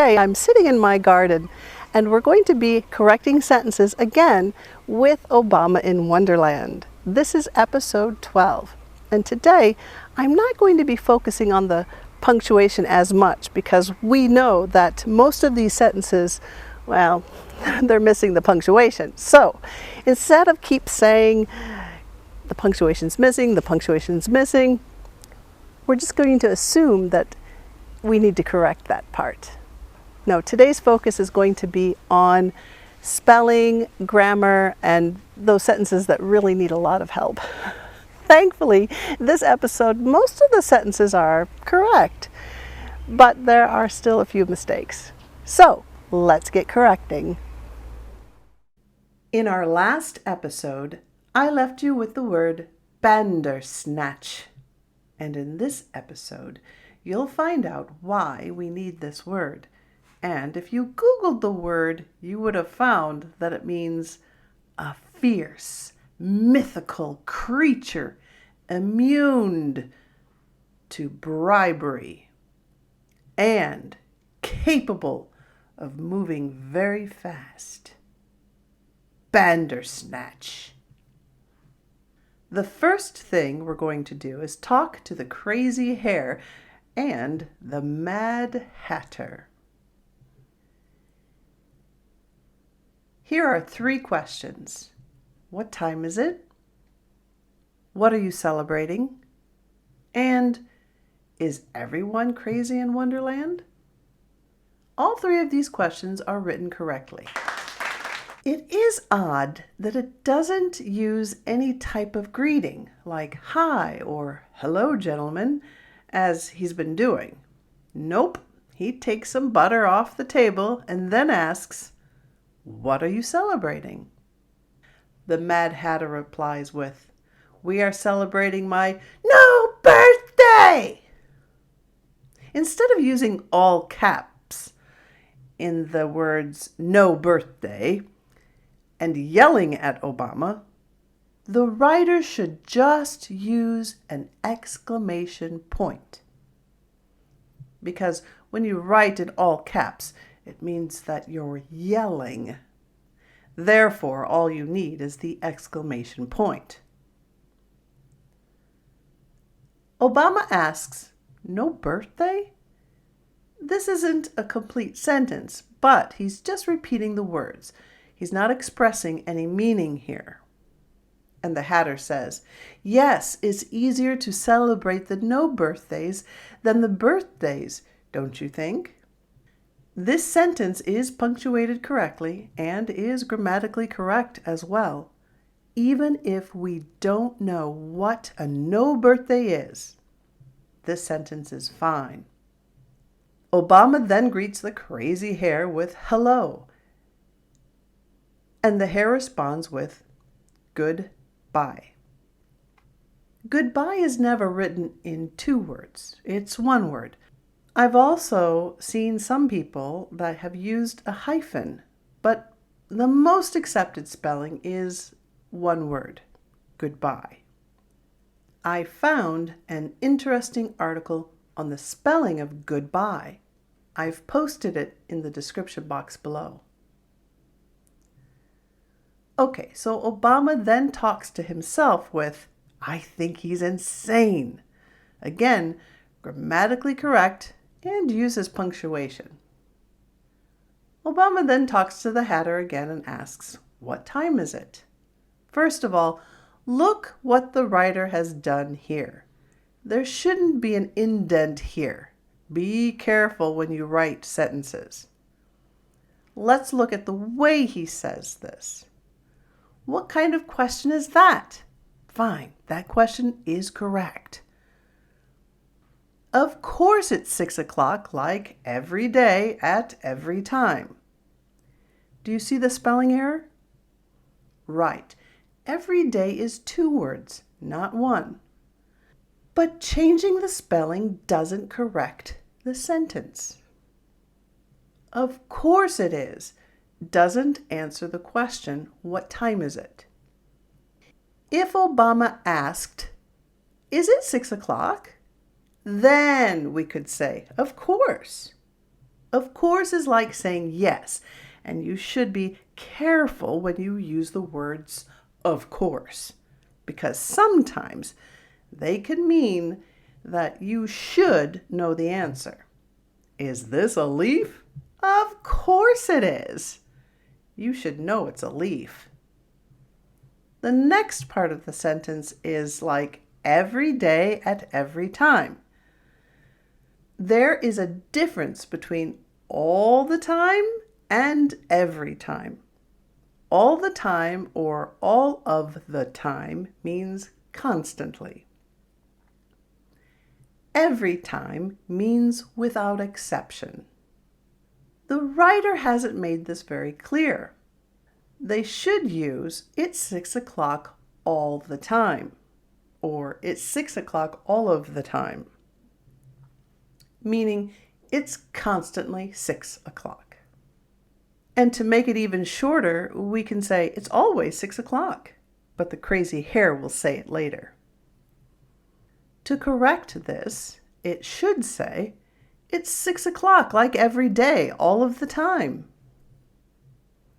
Today I'm sitting in my garden and we're going to be correcting sentences again with Obama in Wonderland. This is episode 12. And today I'm not going to be focusing on the punctuation as much because we know that most of these sentences, well, they're missing the punctuation. So instead of keep saying the punctuation's missing, we're just going to assume that we need to correct that part. No, today's focus is going to be on spelling, grammar, and those sentences that really need a lot of help. Thankfully, this episode, most of the sentences are correct, but there are still a few mistakes. So, let's get correcting. In our last episode, I left you with the word Bandersnatch. And in this episode, you'll find out why we need this word. And if you Googled the word, you would have found that it means a fierce, mythical creature immune to bribery and capable of moving very fast. Bandersnatch. The first thing we're going to do is talk to the crazy hare and the Mad Hatter. Here are 3 questions. What time is it? What are you celebrating? And is everyone crazy in Wonderland? All 3 of these questions are written correctly. It is odd that it doesn't use any type of greeting like hi or hello gentlemen as he's been doing. Nope, he takes some butter off the table and then asks, "What are you celebrating?" The Mad Hatter replies with, "We are celebrating my no birthday!" Instead of using all caps in the words no birthday and yelling at Obama, the writer should just use an exclamation point. Because when you write in all caps, it means that you're yelling. Therefore, all you need is the exclamation point. Obama asks, "No birthday?" This isn't a complete sentence, but he's just repeating the words. He's not expressing any meaning here. And the Hatter says, "Yes, it's easier to celebrate the no birthdays than the birthdays, don't you think?" This sentence is punctuated correctly and is grammatically correct as well, even if we don't know what a no birthday is. This sentence is fine. Obama then greets the crazy hare with hello, and the hare responds with goodbye. Goodbye is never written in 2 words. It's 1 word. I've also seen some people that have used a hyphen, but the most accepted spelling is 1 word, goodbye. I found an interesting article on the spelling of goodbye. I've posted it in the description box below. Okay, so Obama then talks to himself with, "I think he's insane." Again, grammatically correct and uses punctuation. Obama then talks to the Hatter again and asks, "What time is it?" First of all, look what the writer has done here. There shouldn't be an indent here. Be careful when you write sentences. Let's look at the way he says this. What kind of question is that? Fine, that question is correct. Of course it's 6 o'clock, like every day at every time. Do you see the spelling error? Right. Every day is 2 words, not 1. But changing the spelling doesn't correct the sentence. Of course it is. Doesn't answer the question, what time is it? If Obama asked, "Is it 6 o'clock?" Then we could say, "Of course." Of course is like saying yes, and you should be careful when you use the words of course, because sometimes they can mean that you should know the answer. Is this a leaf? Of course it is. You should know it's a leaf. The next part of the sentence is like every day at every time. There is a difference between all the time and every time. All the time or all of the time means constantly. Every time means without exception. The writer hasn't made this very clear. They should use "it's 6 o'clock all the time" or "it's 6 o'clock all of the time," meaning it's constantly 6 o'clock. And to make it even shorter, we can say it's always 6 o'clock, but the crazy hare will say it later. To correct this, it should say it's 6 o'clock like every day, all of the time.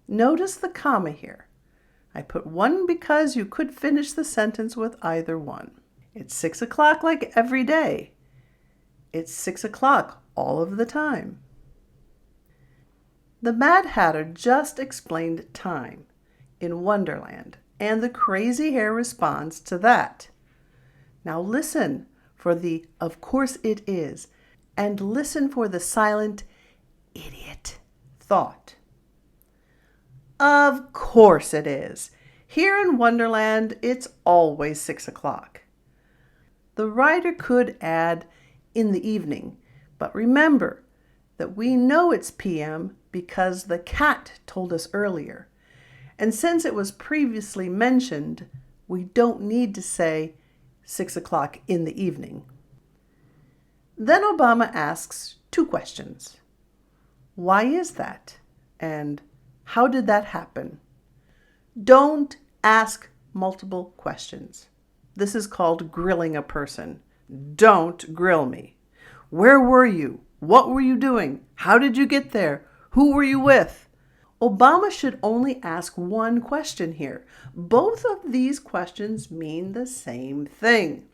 Notice the comma here. I put one because you could finish the sentence with either one. It's 6 o'clock like every day. It's 6 o'clock all of the time. The Mad Hatter just explained time in Wonderland, and the crazy hare responds to that. Now listen for the "of course it is," and listen for the silent "idiot" thought. Of course it is. Here in Wonderland, it's always 6 o'clock. The writer could add "in the evening," but remember that we know it's p.m. because the cat told us earlier. And since it was previously mentioned, we don't need to say 6 o'clock in the evening. Then Obama asks 2 questions. Why is that? And how did that happen? Don't ask multiple questions. This is called grilling a person. Don't grill me. Where were you? What were you doing? How did you get there? Who were you with? Obama should only ask one question here. Both of these questions mean the same thing.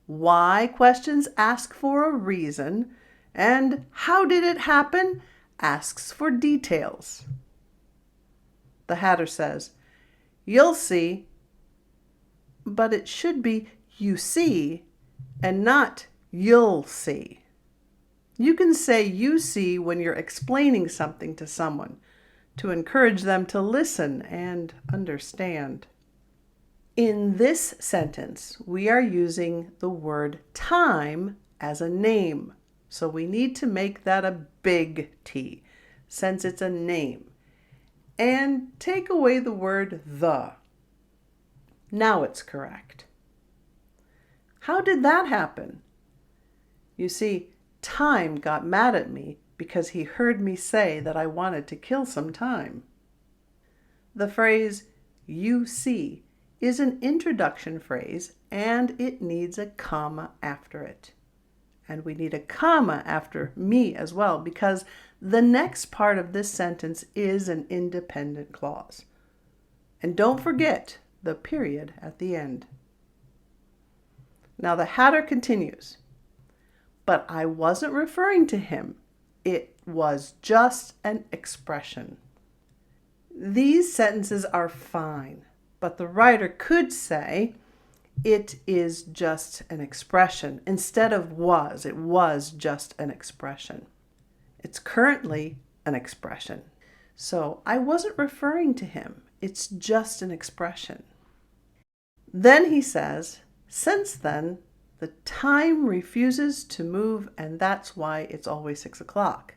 Why questions ask for a reason, and how did it happen asks for details. The Hatter says, "You'll see," but it should be "you see" and not "you'll see." You can say "you see" when you're explaining something to someone to encourage them to listen and understand. In this sentence, we are using the word time as a name, so we need to make that a big T, since it's a name, and take away the word the. Now it's correct. How did that happen? You see, time got mad at me because he heard me say that I wanted to kill some time. The phrase "you see" is an introduction phrase, and it needs a comma after it. And we need a comma after "me" as well, because the next part of this sentence is an independent clause. And don't forget the period at the end. Now the Hatter continues, "But I wasn't referring to him. It was just an expression." These sentences are fine, but the writer could say, "It is just an expression," instead of "was." It was just an expression. It's currently an expression. So I wasn't referring to him. It's just an expression. Then he says, "Since then, the time refuses to move, and that's why it's always 6 o'clock."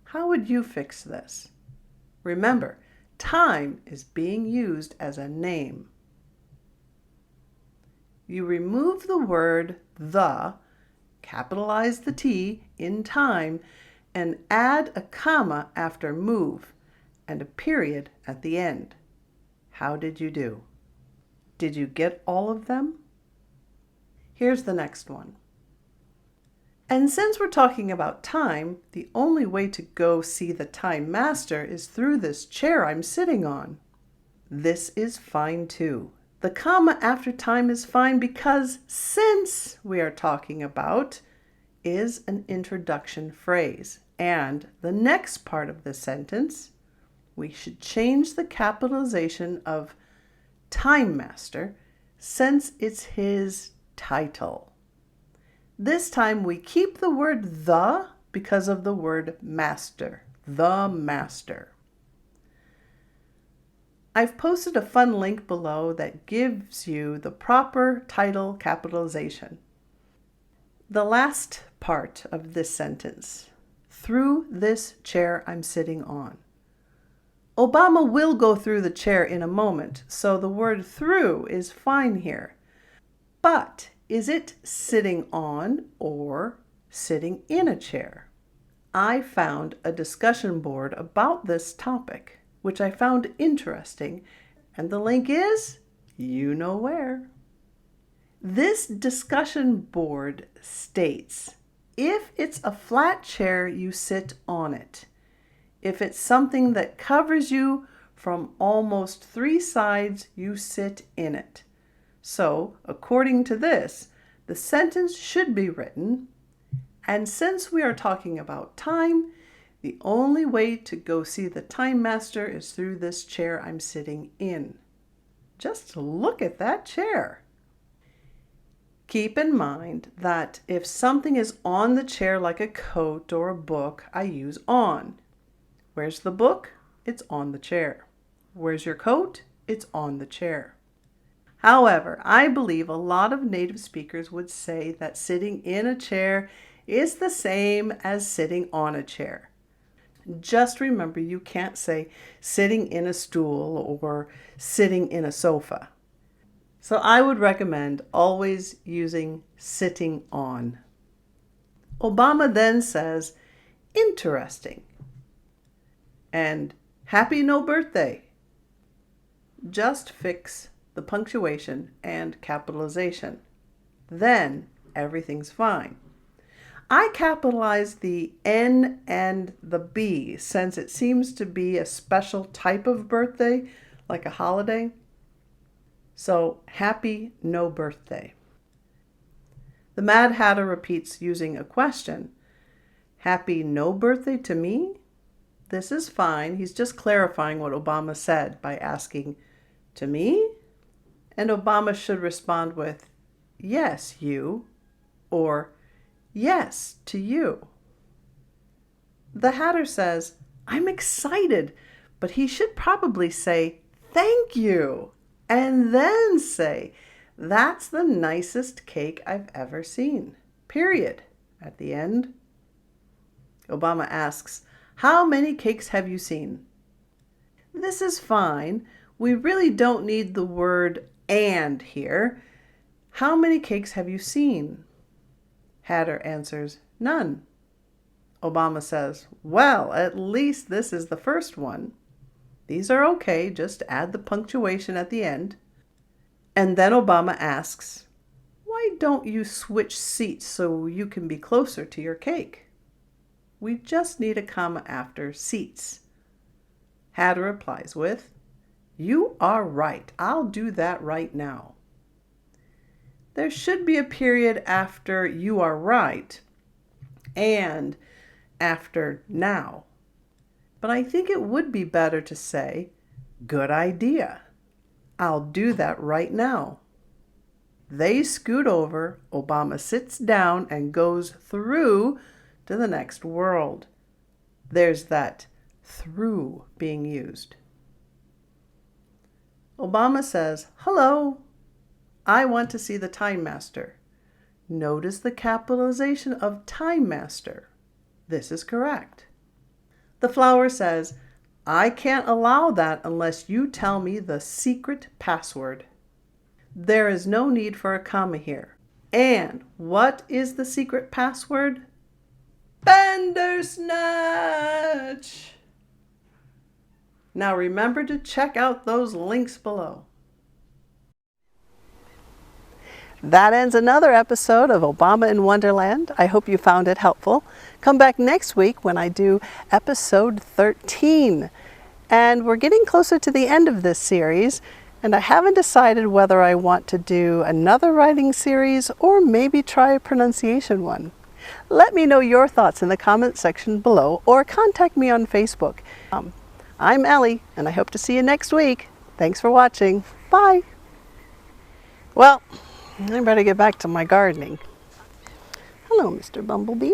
How would you fix this? Remember, time is being used as a name. You remove the word the, capitalize the T in time, and add a comma after move and a period at the end. How did you do? Did you get all of them? Here's the next one. And since we're talking about time, the only way to go see the time master is through this chair I'm sitting on. This is fine too. The comma after time is fine because since we are talking about is an introduction phrase. And the next part of the sentence, we should change the capitalization of time master since it's his title. This time we keep the word the because of the word master, the master. I've posted a fun link below that gives you the proper title capitalization. The last part of this sentence, through this chair I'm sitting on. Obama will go through the chair in a moment, so the word through is fine here. But is it sitting on or sitting in a chair? I found a discussion board about this topic, which I found interesting, and the link is, you know where. This discussion board states, if it's a flat chair, you sit on it. If it's something that covers you from almost 3 sides, you sit in it. So, according to this, the sentence should be written, and since we are talking about time, the only way to go see the time master is through this chair I'm sitting in. Just look at that chair. Keep in mind that if something is on the chair like a coat or a book, I use on. Where's the book? It's on the chair. Where's your coat? It's on the chair. However, I believe a lot of native speakers would say that sitting in a chair is the same as sitting on a chair. Just remember, you can't say sitting in a stool or sitting in a sofa. So I would recommend always using sitting on. Obama then says, interesting, and happy no birthday. Just fix the punctuation and capitalization. Then everything's fine. I capitalized the N and the B since it seems to be a special type of birthday, like a holiday. So, happy no birthday. The Mad Hatter repeats using a question. Happy no birthday to me? This is fine. He's just clarifying what Obama said by asking, to me? And Obama should respond with, yes, you, or yes, to you. The Hatter says, I'm excited, but he should probably say, thank you, and then say, that's the nicest cake I've ever seen, period, at the end. Obama asks, how many cakes have you seen? This is fine. We really don't need the word and here. How many cakes have you seen? Hatter answers, none. Obama says, well, at least this is the first one. These are okay, just add the punctuation at the end. And then Obama asks, why don't you switch seats so you can be closer to your cake? We just need a comma after seats. Hatter replies with, you are right. I'll do that right now. There should be a period after you are right and after now. But I think it would be better to say, good idea. I'll do that right now. They scoot over, Obama sits down and goes through to the next world. There's that through being used. Obama says, hello, I want to see the time master. Notice the capitalization of time master. This is correct. The flower says, I can't allow that unless you tell me the secret password. There is no need for a comma here. And what is the secret password? Bandersnatch! Now remember to check out those links below. That ends another episode of Obama in Wonderland. I hope you found it helpful. Come back next week when I do episode 13. And we're getting closer to the end of this series, and I haven't decided whether I want to do another writing series or maybe try a pronunciation one. Let me know your thoughts in the comment section below or contact me on Facebook. I'm Ellie, and I hope to see you next week. Thanks for watching. Bye. Well, I better get back to my gardening. Hello, Mr. Bumblebee.